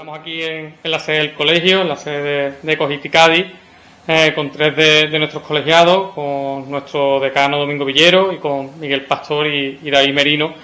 Estamos aquí en la sede del colegio, en la sede de Cogiti Cádiz, con tres de nuestros colegiados, con nuestro decano Domingo Villero y con Miguel Pastor y David Merino,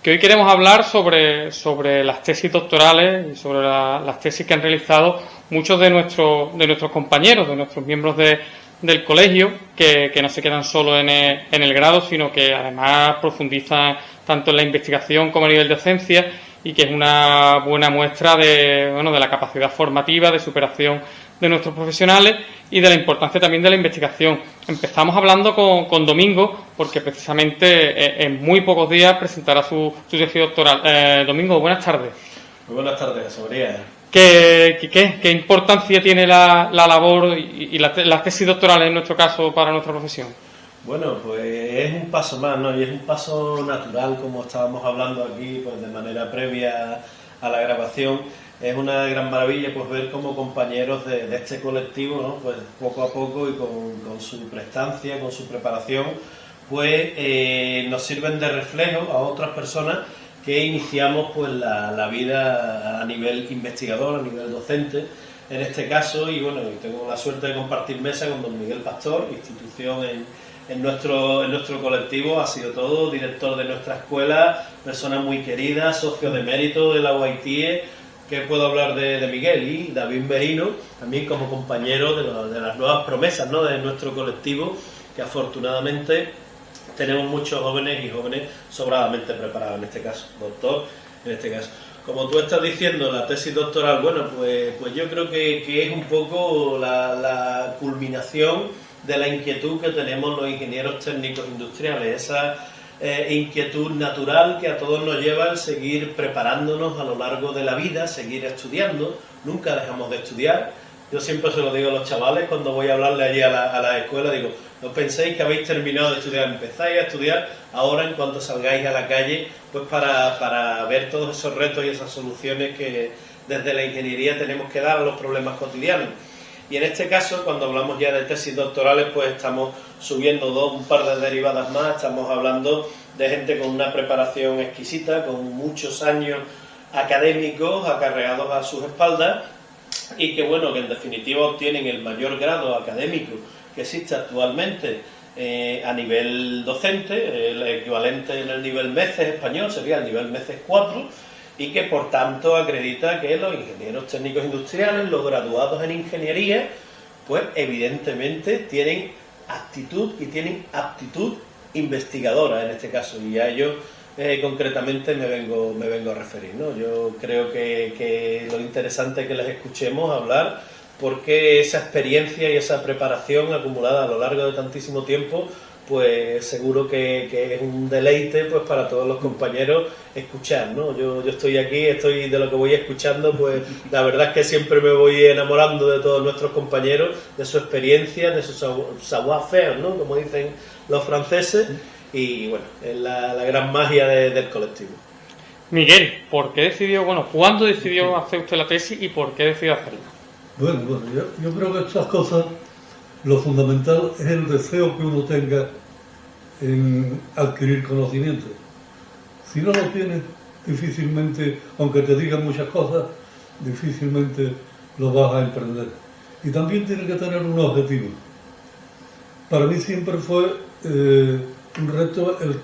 que hoy queremos hablar sobre las tesis doctorales y sobre las tesis que han realizado muchos de nuestros compañeros, de nuestros miembros del colegio, que no se quedan solo en el grado, sino que además profundizan tanto en la investigación como a nivel de docencia, y que es una buena muestra de la capacidad formativa, de superación de nuestros profesionales y de la importancia también de la investigación. Empezamos hablando con Domingo, porque precisamente en muy pocos días presentará su tesis doctoral. Domingo, buenas tardes. Muy buenas tardes, José María. ¿Qué importancia tiene la labor y las tesis doctorales en nuestro caso para nuestra profesión? Bueno, pues es un paso más, ¿no? Y es un paso natural, como estábamos hablando aquí, pues de manera previa a la grabación. Es una gran maravilla pues ver cómo compañeros de este colectivo, ¿no? Pues poco a poco y con su prestancia, con su preparación, pues nos sirven de reflejo a otras personas que iniciamos pues la vida a nivel investigador, a nivel docente, en este caso. Y bueno, tengo la suerte de compartir mesa con don Miguel Pastor, institución en nuestro colectivo, ha sido todo, director de nuestra escuela, persona muy querida, socio de mérito de la UIT. ¿Qué puedo hablar de Miguel? Y David Merino, también como compañero de las nuevas promesas, ¿no? De nuestro colectivo, que afortunadamente tenemos muchos jóvenes y jóvenes sobradamente preparados, en este caso, doctor, en este caso. Como tú estás diciendo, la tesis doctoral, bueno, pues yo creo que es un poco la culminación de la inquietud que tenemos los ingenieros técnicos industriales, esa inquietud natural que a todos nos lleva al seguir preparándonos a lo largo de la vida, seguir estudiando. Nunca dejamos de estudiar. Yo siempre se lo digo a los chavales cuando voy a hablarle allí a la escuela, digo, no penséis que habéis terminado de estudiar, empezáis a estudiar ahora en cuanto salgáis a la calle, pues para ver todos esos retos y esas soluciones que desde la ingeniería tenemos que dar a los problemas cotidianos. Y en este caso, cuando hablamos ya de tesis doctorales, pues estamos subiendo un par de derivadas más, estamos hablando de gente con una preparación exquisita, con muchos años académicos acarreados a sus espaldas, y que bueno, que en definitiva obtienen el mayor grado académico que existe actualmente a nivel docente. El equivalente en el nivel MECES español sería el nivel MECES 4, y que por tanto acredita que los ingenieros técnicos industriales, los graduados en ingeniería, pues evidentemente tienen actitud y tienen aptitud investigadora en este caso, y a ello concretamente me vengo a referir, ¿no? Yo creo que lo interesante es que les escuchemos hablar, porque esa experiencia y esa preparación acumulada a lo largo de tantísimo tiempo, pues seguro que es un deleite pues para todos los compañeros escuchar, ¿no? Yo estoy aquí, estoy de lo que voy escuchando, pues la verdad es que siempre me voy enamorando de todos nuestros compañeros, de su experiencia, de su savoir-faire, ¿no? Como dicen los franceses, y bueno, es la gran magia del colectivo. Miguel, ¿cuándo decidió hacer usted la tesis y por qué decidió hacerla? Bueno, yo creo que estas cosas, lo fundamental es el deseo que uno tenga en adquirir conocimiento. Si no lo tienes, difícilmente, aunque te digan muchas cosas, difícilmente lo vas a emprender. Y también tienes que tener un objetivo. Para mí siempre fue un reto el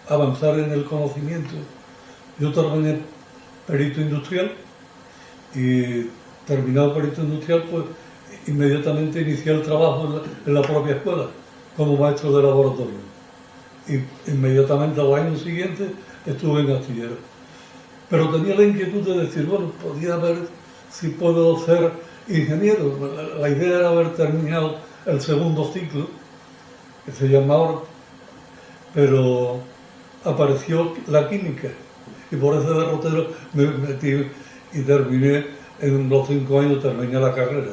avanzar en el conocimiento. Yo terminé perito industrial y terminado perito industrial, pues inmediatamente inicié el trabajo en la propia escuela como maestro de laboratorio, y inmediatamente al año siguiente estuve en astillero. Pero tenía la inquietud de decir, bueno, podía ver si puedo ser ingeniero. La idea era haber terminado el segundo ciclo, que se llama ahora, pero apareció la química y por ese derrotero me metí y terminé. En los 5 años terminé la carrera.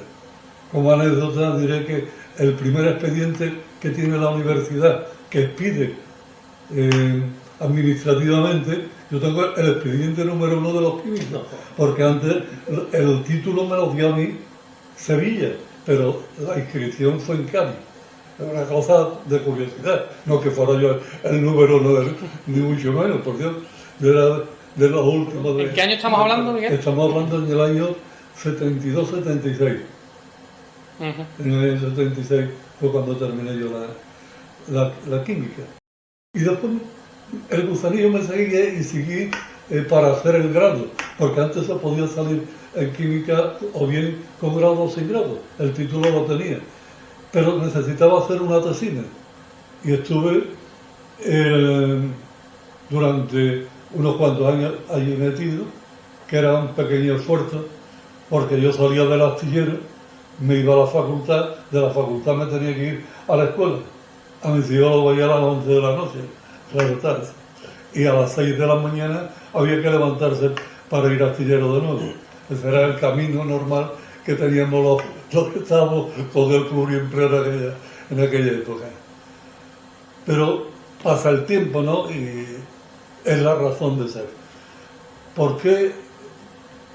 Como anécdota diré que el primer expediente que tiene la universidad, que expide administrativamente, yo tengo el expediente número 1 de los químicos, porque antes el título me lo dio a mí Sevilla, pero la inscripción fue en Cádiz. Es una cosa de curiosidad, no que fuera yo el número 1, ni mucho menos, por Dios. Yo era de los últimos. ¿En qué año estamos hablando, Miguel? Estamos hablando en el año 72-76. En el año 76 fue cuando terminé yo la química. Y después el gusanillo me seguía y seguí para hacer el grado, porque antes se podía salir en química o bien con grado o sin grado, el título lo tenía, pero necesitaba hacer una tesina y estuve durante unos cuantos años allí metido, que era un pequeño esfuerzo, porque yo salía del astillero, me iba a la facultad, de la facultad me tenía que ir a la escuela, a mis hijos lo veía a las 11 de la noche, claro tarde, y a las 6 de la mañana había que levantarse para ir a astillero de nuevo. Ese era el camino normal que teníamos los que estábamos con el pluriempleo en aquella época. Pero pasa el tiempo, ¿no? Y es la razón de ser. ¿Por qué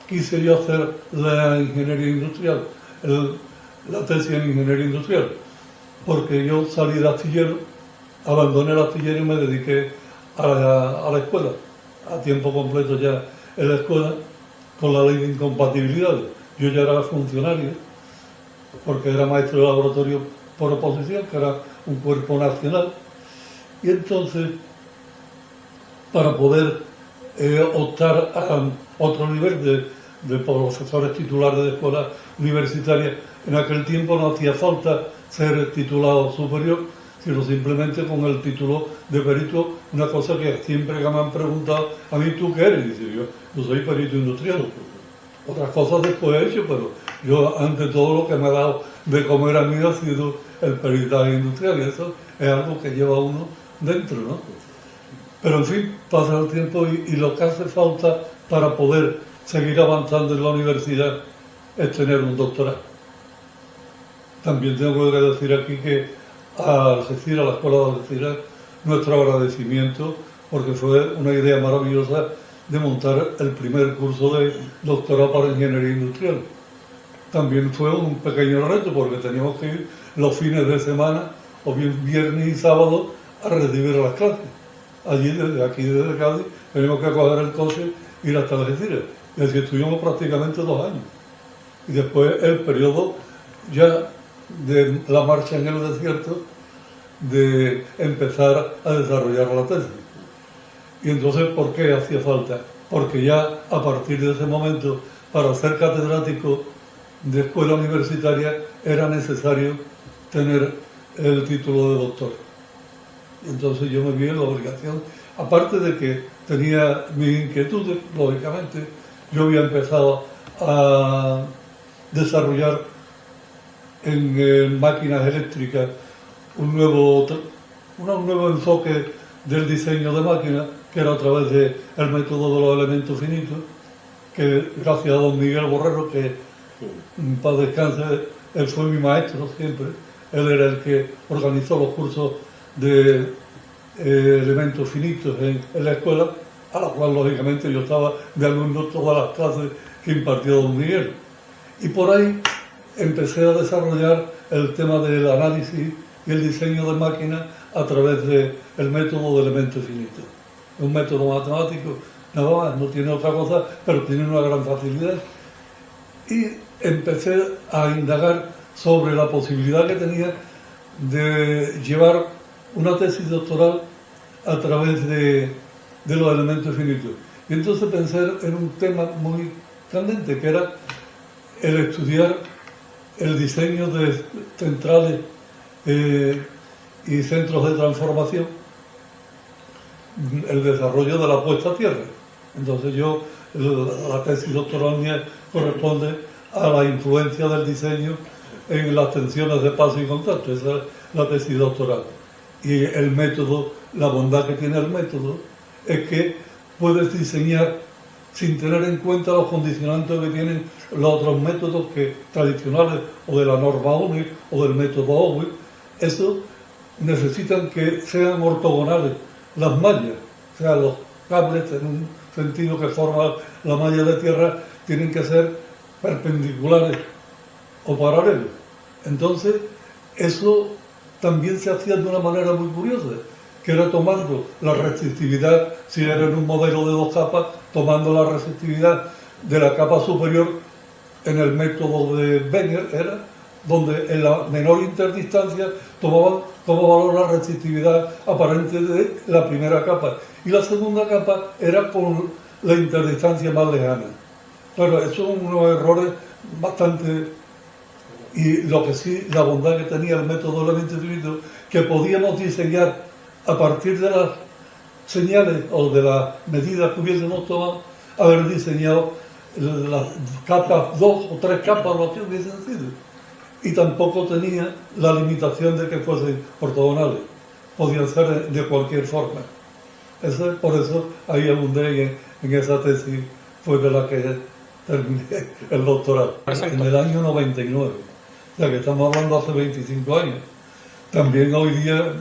quise yo hacer la ingeniería industrial? La tesis en ingeniería industrial. Porque yo salí de astillero, abandoné el astillero y me dediqué a la escuela, a tiempo completo ya en la escuela, con la ley de incompatibilidades. Yo ya era funcionario, porque era maestro de laboratorio por oposición, que era un cuerpo nacional, y entonces, para poder optar a otro nivel de profesores titulares de escuela universitaria, en aquel tiempo no hacía falta ser titulado superior, sino simplemente con el título de perito, una cosa que siempre que me han preguntado, a mí ¿tú qué eres? Dice yo soy perito industrial. Otras cosas después he hecho, pero yo ante todo lo que me ha dado de comer a mí ha sido el peritaje industrial, y eso es algo que lleva uno dentro, ¿no? Pero en fin, pasa el tiempo y lo que hace falta para poder seguir avanzando en la universidad es tener un doctorado. También tengo que decir aquí que a Algeciras, a la Escuela de Algeciras, nuestro agradecimiento, porque fue una idea maravillosa de montar el primer curso de doctorado para ingeniería industrial. También fue un pequeño reto, porque teníamos que ir los fines de semana, o bien viernes y sábado, a recibir las clases. Allí, desde Cádiz, teníamos que coger el coche e ir hasta Algeciras. Y así estuvimos prácticamente 2 años. Y después el periodo ya de la marcha en el desierto, de empezar a desarrollar la tesis. Y entonces, ¿por qué hacía falta? Porque ya a partir de ese momento, para ser catedrático de escuela universitaria, era necesario tener el título de doctor. Y entonces yo me vi en la obligación, aparte de que tenía mis inquietudes, lógicamente, yo había empezado a desarrollar en máquinas eléctricas un nuevo enfoque del diseño de máquinas, que era a través del método de los elementos finitos, que gracias a don Miguel Borrero, que para descanse, él fue mi maestro siempre, él era el que organizó los cursos de elementos finitos en la escuela, a la cual lógicamente yo estaba de alumno todas las clases que impartió don Miguel. Y por ahí empecé a desarrollar el tema del análisis y el diseño de máquinas a través del método de elementos finitos. Es un método matemático, nada más, no tiene otra cosa, pero tiene una gran facilidad. Y empecé a indagar sobre la posibilidad que tenía de llevar una tesis doctoral a través de los elementos finitos. Y entonces pensé en un tema muy candente, que era el estudiar el diseño de centrales y centros de transformación, el desarrollo de la puesta a tierra. Entonces la tesis doctoral mía corresponde a la influencia del diseño en las tensiones de paso y contacto. Esa es la tesis doctoral. Y el método, la bondad que tiene el método, es que puedes diseñar sin tener en cuenta los condicionantes que tienen los otros métodos tradicionales, o de la norma ONI o del método OWI. Eso necesitan que sean ortogonales las mallas, o sea, los cables en un sentido que forma la malla de tierra tienen que ser perpendiculares o paralelos. Entonces, eso también se hacía de una manera muy curiosa, que era tomando la resistividad, si era en un modelo de 2 capas, tomando la resistividad de la capa superior en el método de Wenger, era donde en la menor interdistancia tomaba la resistividad aparente de la primera capa, y la segunda capa era con la interdistancia más lejana. Claro, esos son unos errores bastante... Y lo que sí, la bondad que tenía el método de elemento infinito, que podíamos diseñar a partir de las señales o de las medidas que hubiésemos tomado, haber diseñado las capas, 2 o 3 capas, lo que hubiesen sido. Y tampoco tenía la limitación de que fuesen ortogonales, podían ser de cualquier forma. Por eso ahí abundé en esa tesis, fue de la que terminé el doctorado, en el año 99. O sea que estamos hablando hace 25 años. También hoy día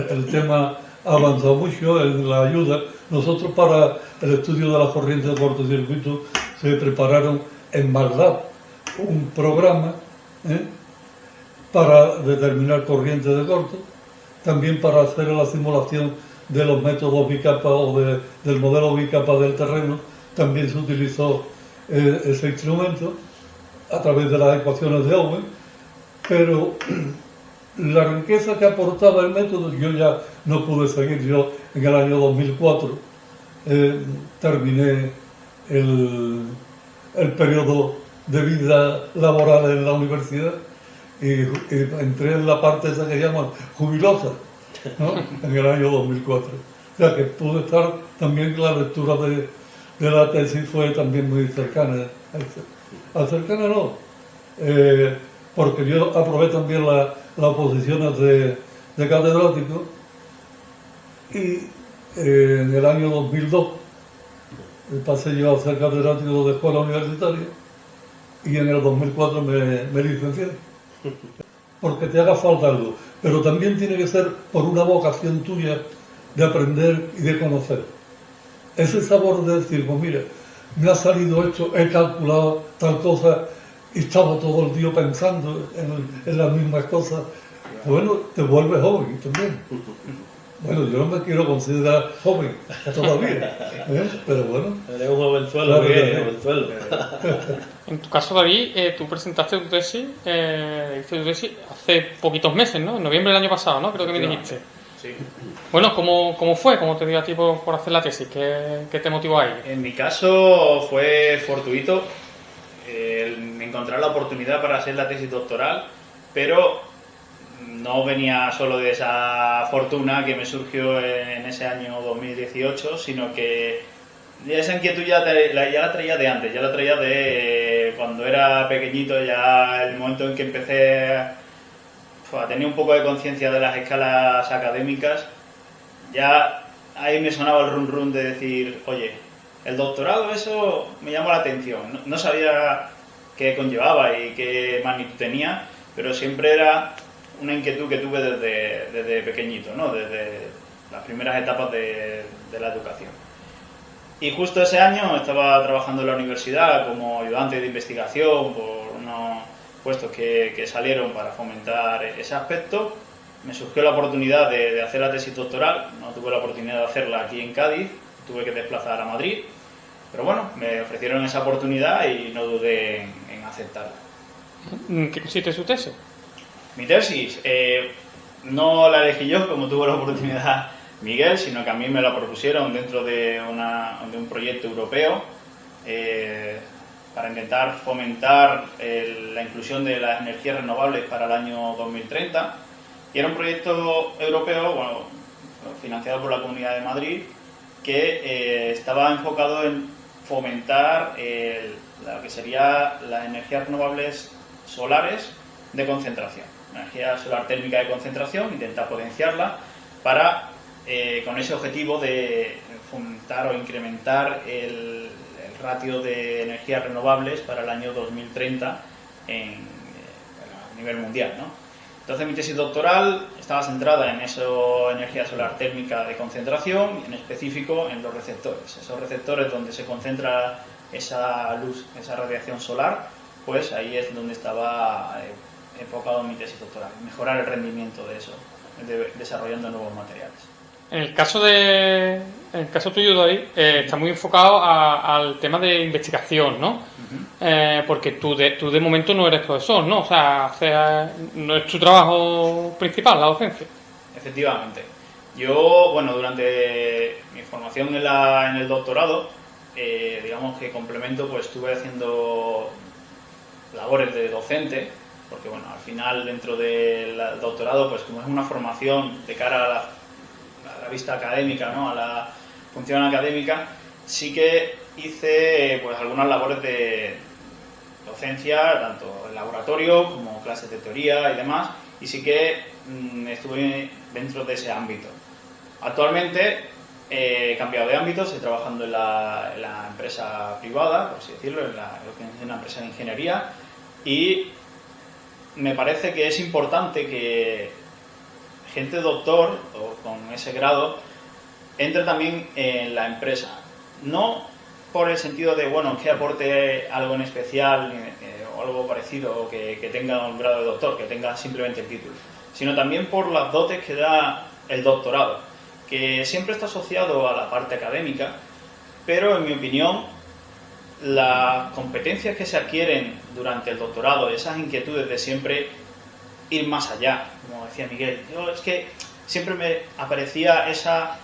el tema ha avanzado mucho en la ayuda. Nosotros para el estudio de las corrientes de cortocircuito se prepararon en MATLAB un programa para determinar corrientes de corto, también para hacer la simulación de los métodos bicapa o del modelo bicapa del terreno. También se utilizó ese instrumento a través de las ecuaciones de Owen, pero la riqueza que aportaba el método, yo ya no pude seguir. Yo en el año 2004 terminé el periodo de vida laboral en la universidad y entré en la parte esa que llaman jubilosa, ¿no? En el año 2004. O sea que pude estar también, la lectura de la tesis fue también muy cercana. Cercana no, porque yo aprobé también las oposiciones de catedrático, y en el año 2002 pasé yo a ser catedrático de escuela universitaria, y en el 2004 me licencié. Porque te haga falta algo, pero también tiene que ser por una vocación tuya de aprender y de conocer. Ese sabor de decir, pues mira, me ha salido esto, he calculado tal cosa y estaba todo el día pensando en las mismas cosas. Bueno, te vuelves joven también. Bueno, yo no me quiero considerar joven todavía, pero bueno. Eres un jovenzuelo, claro, jovenzuelo. En tu caso, David, tú presentaste tu tesis, hace poquitos meses, ¿no? En noviembre del año pasado, ¿no? Creo que me dijiste. Sí. Bueno, ¿cómo fue? ¿Cómo te dio a ti por hacer la tesis? ¿Qué te motivó ahí? En mi caso fue fortuito encontrar la oportunidad para hacer la tesis doctoral, pero no venía solo de esa fortuna que me surgió en ese año 2018, sino que esa inquietud ya la traía de antes, ya la traía de cuando era pequeñito, ya el momento en que empecé a tener un poco de conciencia de las escalas académicas, ya ahí me sonaba el run run de decir, oye, el doctorado, eso me llamó la atención. No sabía qué conllevaba y qué magnitud tenía, pero siempre era una inquietud que tuve desde pequeñito, ¿no? Desde las primeras etapas de la educación. Y justo ese año estaba trabajando en la universidad como ayudante de investigación por unos puestos que salieron para fomentar ese aspecto. Me surgió la oportunidad de hacer la tesis doctoral. No tuve la oportunidad de hacerla aquí en Cádiz, tuve que desplazar a Madrid, pero bueno, me ofrecieron esa oportunidad y no dudé en aceptarla. ¿En qué consiste su tesis? Mi tesis no la elegí yo, como tuvo la oportunidad Miguel, sino que a mí me la propusieron dentro de un proyecto europeo para intentar fomentar la inclusión de las energías renovables para el año 2030. Y era un proyecto europeo, bueno, financiado por la Comunidad de Madrid, que estaba enfocado en fomentar lo que sería las energías renovables solares de concentración. Energía solar térmica de concentración, intentar potenciarla para, con ese objetivo de fomentar o incrementar el ratio de energías renovables para el año 2030 a nivel mundial, ¿no? Entonces mi tesis doctoral estaba centrada en eso, energía solar térmica de concentración, en específico en los receptores. Esos receptores donde se concentra esa luz, esa radiación solar, pues ahí es donde estaba enfocado mi tesis doctoral, mejorar el rendimiento de eso, desarrollando nuevos materiales. En el caso tuyo, David, está muy enfocado al tema de investigación, ¿no? Porque tú de momento no eres profesor, ¿no? O sea, no es tu trabajo principal, la docencia. Efectivamente. Yo, bueno, durante mi formación en el doctorado, digamos que complemento, pues estuve haciendo labores de docente, porque bueno, al final dentro del doctorado, pues como es una formación de cara a la vista académica, ¿no? A la función académica, sí que hice pues algunas labores de docencia, tanto en laboratorio como clases de teoría y demás, y sí que estuve dentro de ese ámbito. Actualmente he cambiado de ámbito, estoy trabajando en la empresa privada, por así decirlo, en una empresa de ingeniería, y me parece que es importante que gente doctor o con ese grado entre también en la empresa. No por el sentido de, bueno, que aporte algo en especial o algo parecido, o que tenga un grado de doctor, que tenga simplemente el título, sino también por las dotes que da el doctorado, que siempre está asociado a la parte académica, pero en mi opinión las competencias que se adquieren durante el doctorado, esas inquietudes de siempre ir más allá, como decía Miguel, es que siempre me aparecía esa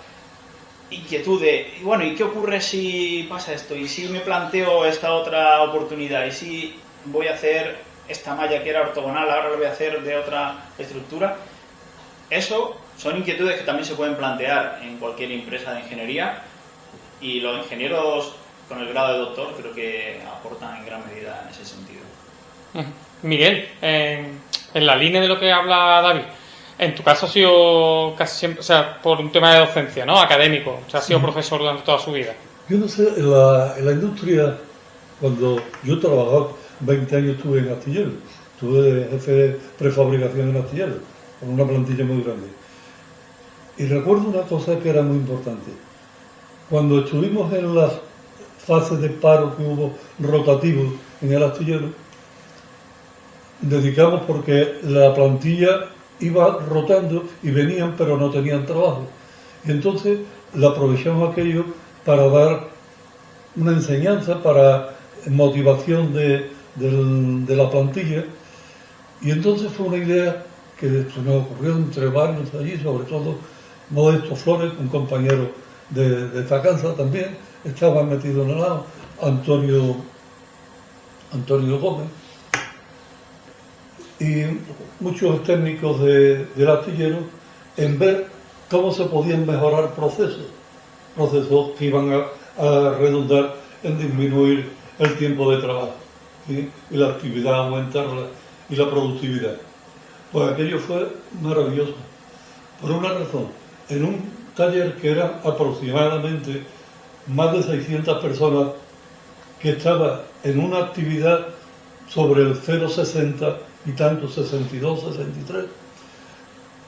inquietud de, bueno, ¿y qué ocurre si pasa esto? ¿Y si me planteo esta otra oportunidad? ¿Y si voy a hacer esta malla que era ortogonal, ahora lo voy a hacer de otra estructura? Eso son inquietudes que también se pueden plantear en cualquier empresa de ingeniería, y los ingenieros con el grado de doctor creo que aportan en gran medida en ese sentido. Miguel, en la línea de lo que habla David, en tu caso ha sido casi siempre, o sea, por un tema de docencia, ¿no? Académico, o sea, ha sido profesor durante toda su vida. Yo no sé, en la industria, cuando yo trabajaba 20 años, estuve en astillero, estuve jefe de prefabricación en astillero, con una plantilla muy grande. Y recuerdo una cosa que era muy importante. Cuando estuvimos en las fases de paro que hubo rotativos en el astillero, dedicamos porque la plantilla iba rotando y venían pero no tenían trabajo. Y entonces la aprovechamos aquello para dar una enseñanza, para motivación de la plantilla. Y entonces fue una idea que se nos ocurrió entre varios allí, sobre todo Modesto Flores, un compañero de esta casa también, estaba metido en el lado, Antonio Gómez, y muchos técnicos del astillero, en ver cómo se podían mejorar procesos que iban a redundar en disminuir el tiempo de trabajo, ¿sí? Y la actividad, aumentarla, y la productividad. Pues aquello fue maravilloso, por una razón. En un taller que era aproximadamente más de 600 personas, que estaba en una actividad sobre el 0,60 y tanto, 62, 63,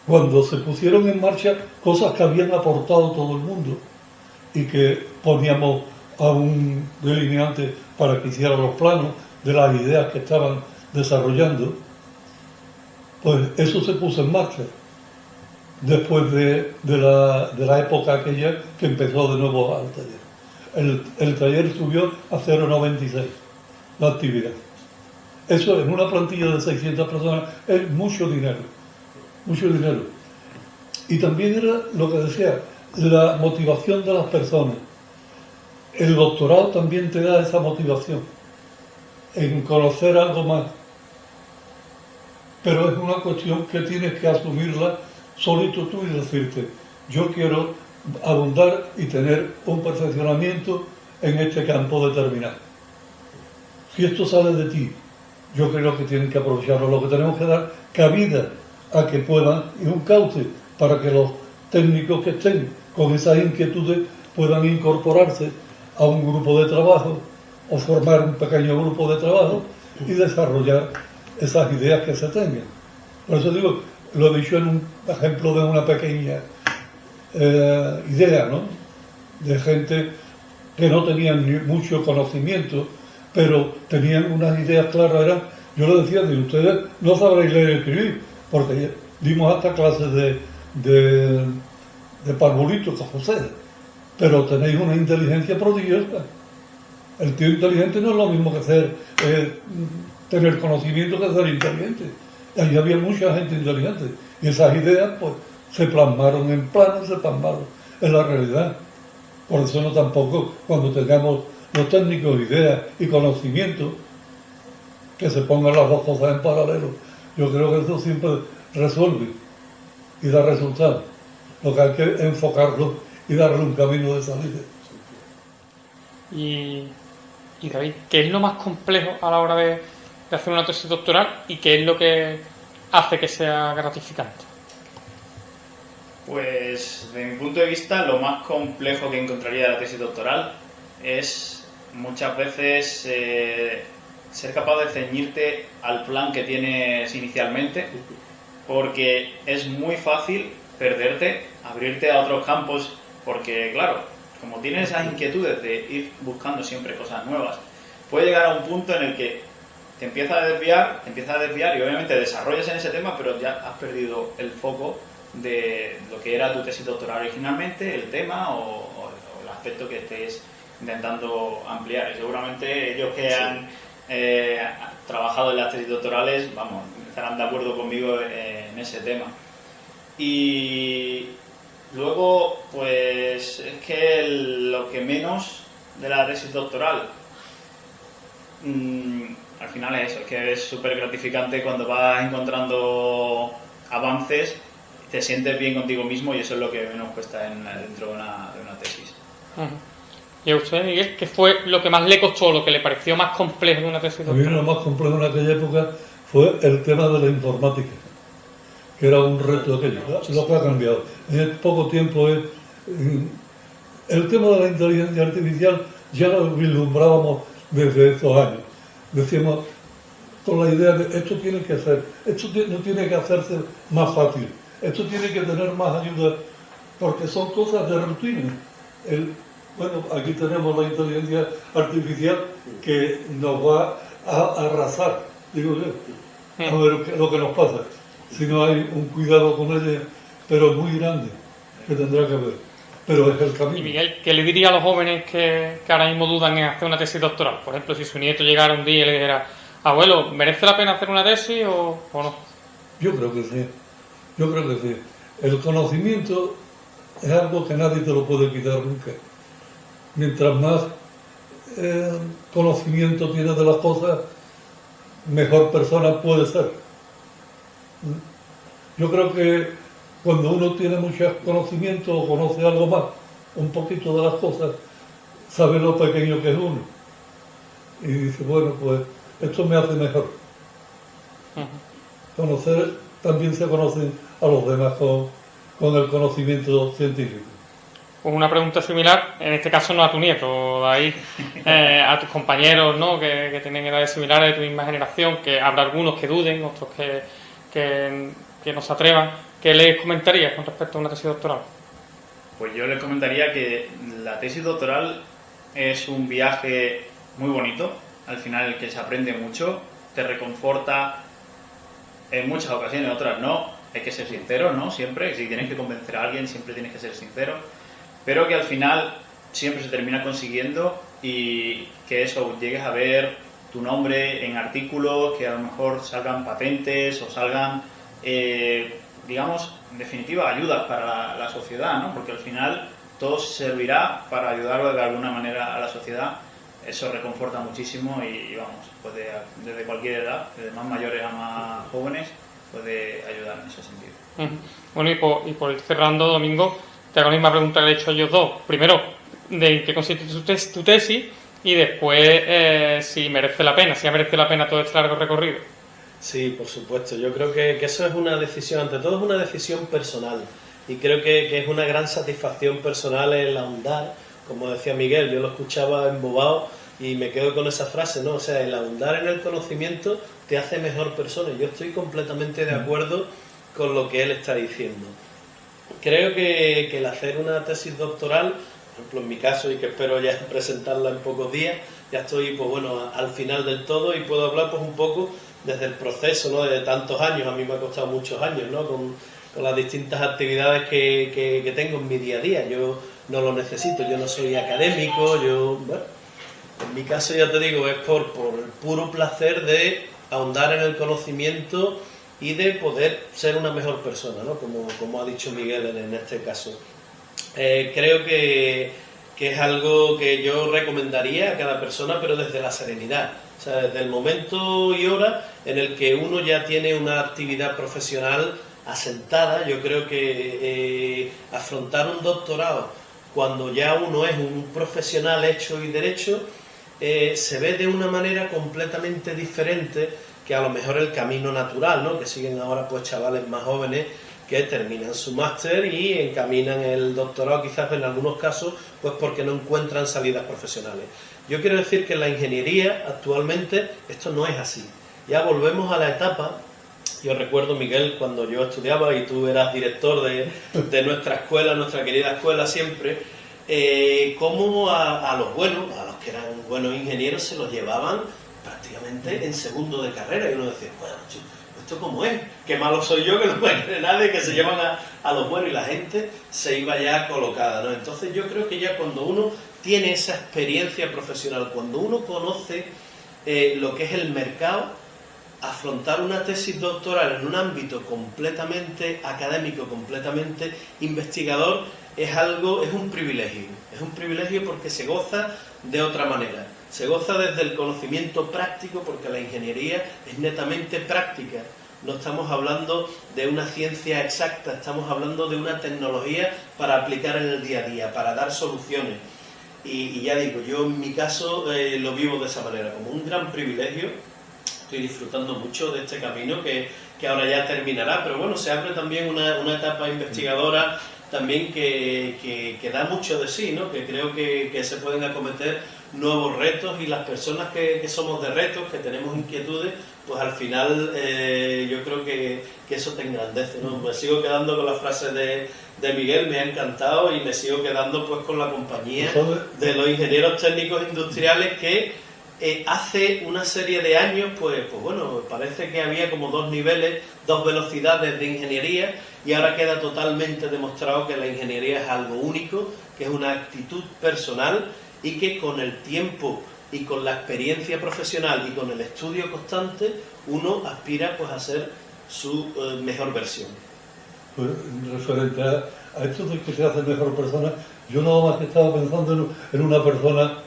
cuando se pusieron en marcha cosas que habían aportado todo el mundo y que poníamos a un delineante para que hiciera los planos de las ideas que estaban desarrollando, pues eso se puso en marcha después de la época aquella que empezó de nuevo al taller. El taller subió a 0,96 la actividad. Eso en una plantilla de 600 personas es mucho dinero, mucho dinero. Y también era lo que decía, la motivación de las personas. El doctorado también te da esa motivación en conocer algo más. Pero es una cuestión que tienes que asumirla solito tú y decirte, yo quiero abundar y tener un perfeccionamiento en este campo determinado. Si esto sale de ti, yo creo que tienen que aprovecharlo. Lo que tenemos que dar cabida a que puedan, y un cauce para que los técnicos que estén con esas inquietudes puedan incorporarse a un grupo de trabajo o formar un pequeño grupo de trabajo y desarrollar esas ideas que se tengan. Por eso digo, lo he dicho en un ejemplo de una pequeña idea, ¿no? De gente que no tenían ni mucho conocimiento, pero tenían unas ideas claras. Yo le decía, ustedes no sabréis leer y escribir, porque dimos hasta clases de parvulitos, como sea, pero tenéis una inteligencia prodigiosa. El tío inteligente no es lo mismo que tener conocimiento que ser inteligente. Y ahí había mucha gente inteligente. Y esas ideas, pues, se plasmaron en planos, se plasmaron en la realidad. Por eso no tampoco, cuando tengamos los técnicos, ideas y conocimiento, que se pongan las dos cosas en paralelo. Yo creo que eso siempre resuelve y da resultados. Lo que hay que enfocarlo y darle un camino de salida. Y David, ¿qué es lo más complejo a la hora de hacer una tesis doctoral y qué es lo que hace que sea gratificante? Pues, desde mi punto de vista, lo más complejo que encontraría de la tesis doctoral es muchas veces ser capaz de ceñirte al plan que tienes inicialmente, porque es muy fácil perderte, abrirte a otros campos, porque claro, como tienes esas inquietudes de ir buscando siempre cosas nuevas, puede llegar a un punto en el que te empiezas a desviar y obviamente desarrollas en ese tema, pero ya has perdido el foco de lo que era tu tesis doctoral originalmente, el tema o el aspecto que estés intentando ampliar. Y seguramente ellos que han trabajado en las tesis doctorales, vamos, estarán de acuerdo conmigo en ese tema. Y luego, pues es que lo que menos de la tesis doctoral, al final es eso, es que es súper gratificante cuando vas encontrando avances, te sientes bien contigo mismo y eso es lo que menos cuesta dentro de una tesis. Uh-huh. ¿Y a usted, Miguel, qué fue lo que más le costó, lo que le pareció más complejo de una tesis doctoral? A mí lo más complejo en aquella época fue el tema de la informática, que era un reto aquello, lo que ha cambiado. En poco tiempo el tema de la inteligencia artificial ya lo vislumbrábamos desde estos años. Decíamos con la idea de esto tiene que no tiene que hacerse más fácil, esto tiene que tener más ayuda, porque son cosas de rutina. Bueno, aquí tenemos la inteligencia artificial que nos va a arrasar, digo yo, a ver lo que nos pasa. Si no hay un cuidado con ella, pero muy grande, que tendrá que haber. Pero es el camino. Y Miguel, ¿qué le diría a los jóvenes que ahora mismo dudan en hacer una tesis doctoral? Por ejemplo, si su nieto llegara un día y le dijera, abuelo, ¿merece la pena hacer una tesis o no? Yo creo que sí. El conocimiento es algo que nadie te lo puede quitar nunca. Mientras más conocimiento tienes de las cosas, mejor persona puede ser. Yo creo que cuando uno tiene mucho conocimiento o conoce algo más, un poquito de las cosas, sabe lo pequeño que es uno. Y dice, bueno, pues esto me hace mejor. Conocer, también se conocen a los demás con el conocimiento científico. Pues una pregunta similar, en este caso no a tu nieto, David, a tus compañeros, ¿no? que tienen edades similares de tu misma generación, que habrá algunos que duden, otros que no se atrevan. ¿Qué les comentarías con respecto a una tesis doctoral? Pues yo les comentaría que la tesis doctoral es un viaje muy bonito, al final el que se aprende mucho, te reconforta en muchas ocasiones, en otras no, hay que ser sincero, ¿no? Siempre, si tienes que convencer a alguien, siempre tienes que ser sincero, pero que al final siempre se termina consiguiendo y que eso, llegues a ver tu nombre en artículos, que a lo mejor salgan patentes o salgan, digamos, en definitiva, ayudas para la sociedad, ¿no? Porque al final todo servirá para ayudarlo de alguna manera a la sociedad. Eso reconforta muchísimo y vamos, puede, desde cualquier edad, desde más mayores a más jóvenes, puede ayudar en ese sentido. Bueno, y por ir cerrando, Domingo, te hago la misma pregunta que le he hecho a ellos dos. Primero, ¿de qué consiste tu tesis? Y después, si merece la pena, si ha merecido la pena todo este largo recorrido. Sí, por supuesto. Yo creo que eso es una decisión, ante todo es una decisión personal. Y creo que es una gran satisfacción personal el ahondar. Como decía Miguel, yo lo escuchaba embobado y me quedo con esa frase, ¿no? O sea, el ahondar en el conocimiento te hace mejor persona. Y yo estoy completamente de acuerdo con lo que él está diciendo. Creo que el hacer una tesis doctoral, por ejemplo en mi caso, y que espero ya presentarla en pocos días, ya estoy pues bueno al final del todo y puedo hablar pues un poco desde el proceso, ¿no? De tantos años. A mí me ha costado muchos años, ¿no? las distintas actividades que tengo en mi día a día. Yo no lo necesito, yo no soy académico, bueno, en mi caso ya te digo, es por el puro placer de ahondar en el conocimiento y de poder ser una mejor persona, ¿no? Como ha dicho Miguel en este caso. Creo que es algo que yo recomendaría a cada persona, pero desde la serenidad. O sea, desde el momento y hora en el que uno ya tiene una actividad profesional asentada, yo creo que afrontar un doctorado cuando ya uno es un profesional hecho y derecho, se ve de una manera completamente diferente que a lo mejor el camino natural, ¿no? Que siguen ahora pues chavales más jóvenes que terminan su máster y encaminan el doctorado quizás en algunos casos pues porque no encuentran salidas profesionales. Yo quiero decir que en la ingeniería actualmente esto no es así. Ya volvemos a la etapa, yo recuerdo, Miguel, cuando yo estudiaba y tú eras director de nuestra escuela, nuestra querida escuela siempre, cómo a los buenos, a los que eran buenos ingenieros, se los llevaban prácticamente en segundo de carrera y uno decía, bueno, ¿esto cómo es? Qué malo soy yo que no puede creer nadie, que se llevan a los buenos, y la gente se iba ya colocada, ¿no? Entonces yo creo que ya cuando uno tiene esa experiencia profesional, cuando uno conoce lo que es el mercado, afrontar una tesis doctoral en un ámbito completamente académico, completamente investigador, es un privilegio porque se goza de otra manera. Se goza desde el conocimiento práctico, porque la ingeniería es netamente práctica. No estamos hablando de una ciencia exacta, estamos hablando de una tecnología para aplicar en el día a día, para dar soluciones. Y ya digo, yo en mi caso lo vivo de esa manera, como un gran privilegio. Estoy disfrutando mucho de este camino que ahora ya terminará, pero bueno, se abre también una etapa investigadora también que da mucho de sí, ¿no? Que creo que se pueden acometer nuevos retos, y las personas que somos de retos, que tenemos inquietudes, pues al final yo creo que eso te engrandece, ¿no? Me sigo quedando con la frase de Miguel, me ha encantado, y me sigo quedando pues con la compañía de los ingenieros técnicos industriales que hace una serie de años, pues bueno, parece que había como dos niveles, dos velocidades de ingeniería, y ahora queda totalmente demostrado que la ingeniería es algo único, que es una actitud personal, y que con el tiempo y con la experiencia profesional y con el estudio constante, uno aspira pues a ser su mejor versión. Pues referente a esto de que se hace mejor persona, yo nada más que estaba pensando en una persona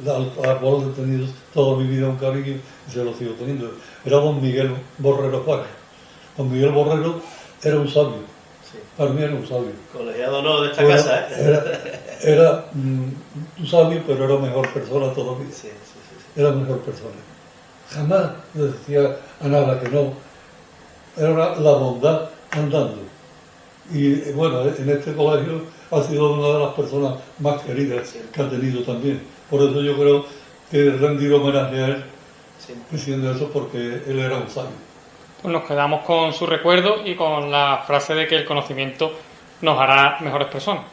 a la cual he tenido toda mi vida un cariño y se lo sigo teniendo. Era don Miguel Borrero Juárez. Don Miguel Borrero era un sabio. Sí. Para mí era un sabio. Colegiado no de esta casa, ¿eh? Era un sabio, pero era mejor persona todavía. Sí. Era mejor persona. Jamás le decía a nada que no. Era la bondad andando. Y bueno, en este colegio ha sido una de las personas más queridas que ha tenido también. Por eso yo creo que rendir homenaje a él diciendo eso, porque él era un sabio. Pues nos quedamos con su recuerdo y con la frase de que el conocimiento nos hará mejores personas.